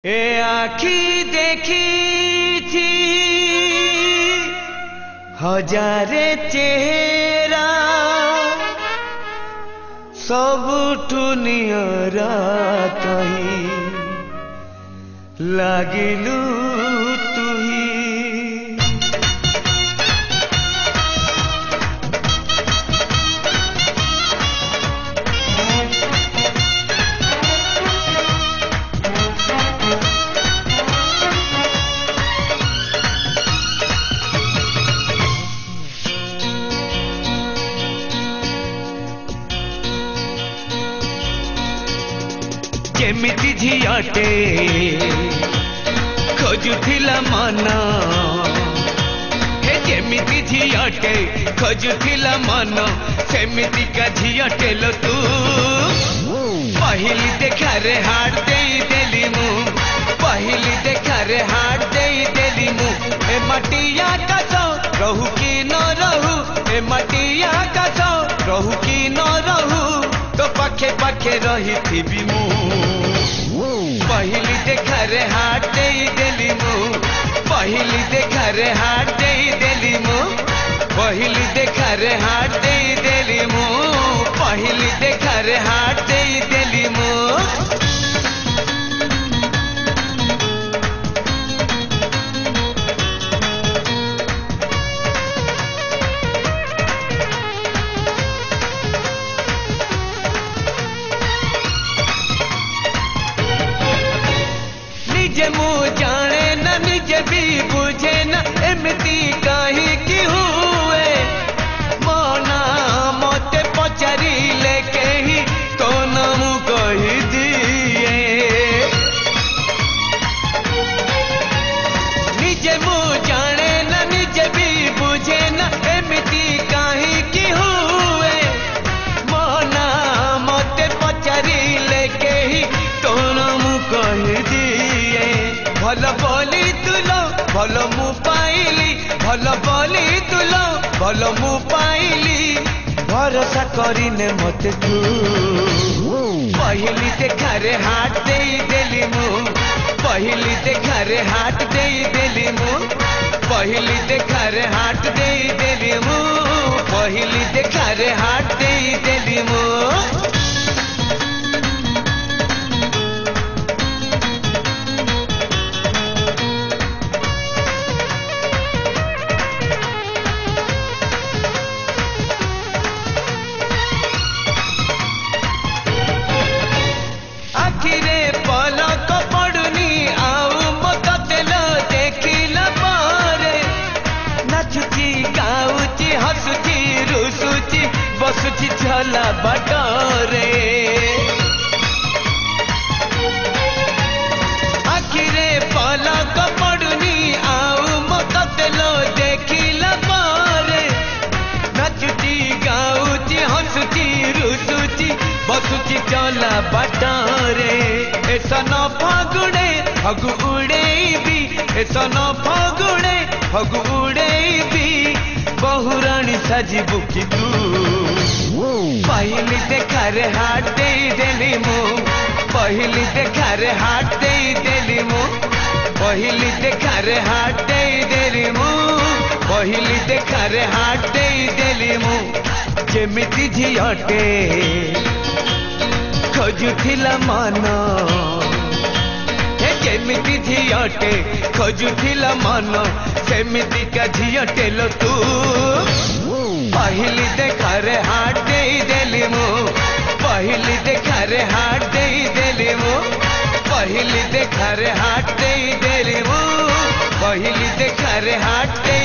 ए आखी देखी थी हजारे चेहरा सबुठु नियरा कही लागिलु तुही। केमिति झियाटे खोजुथिला मन हे केमिति झियाटे खोजुथिला मन सेमिति का झियाटे लो तू पहली देखा रे हाथ दे देली मु पहली देखा रे हाथ दे देली मु ए मटिया का सो रहू की न रहू ए मटिया का सो रहू की न रहू तो पाखे पाखे रही थी मु पहली देखा रे हाथ दे देली मु पहली देखा रे हाथ दे देली मु पहली देखा रे हाथ दे देली मु पहली देखा रे हाथ दे देली मु। निजे मु जाने न निजे भी बुझे न एमती कहीं की हुए मना मते पचारी लेके ही तो नाम कही दिए। निजे मु जाने न निजे भी बुझे न एमती कहीं की हुए मना मते पचारी लेके ही तो नाम कही दिए। भल बोली तुलो भल मु पाइली भल बोली तुलो भल मु पाइली भरोसा करिने मते तू पहली देखा रे हाथ दे देली मु पहली देखा रे हाथ दे देली मु पहली देखा रे हाथ दे देली मु पहली देखा रे हाथ दे देली मु। आखिरे पलक पड़ुनी आउ मत तेल देखिला पारे नाचुची गाउची हसुची रुसुची बसुची छला बाटरे। आखिरे पलक पड़ुनी आउ मत तेल देखिला पारे नाचुची गाउची हसुची रुसुची बसुची चला बाटरे। ऐसा न फागुड़े फगु उड़ेबी ऐसा न फागुड़े फगु उड़ेबी बहुरानी साजिबु कि तू पहली देखा रे हाथ दे देली मु पहली देखा रे हाथ दे देली मु पहली देखा रे हाथ दे देली मु पहली देखा रे हाथ दे देली मु। जेमिति झियाटे खोजुथिला मन हे केमिति झियाटे खोजुथिला मन सेमिति का झियाटे लो तू पहली देखा रे हाथ दे देली मु पहली देखा रे हाथ दे देली मु पहली देखा रे हाथ दे देली मु पहली देखा रे हाथ दे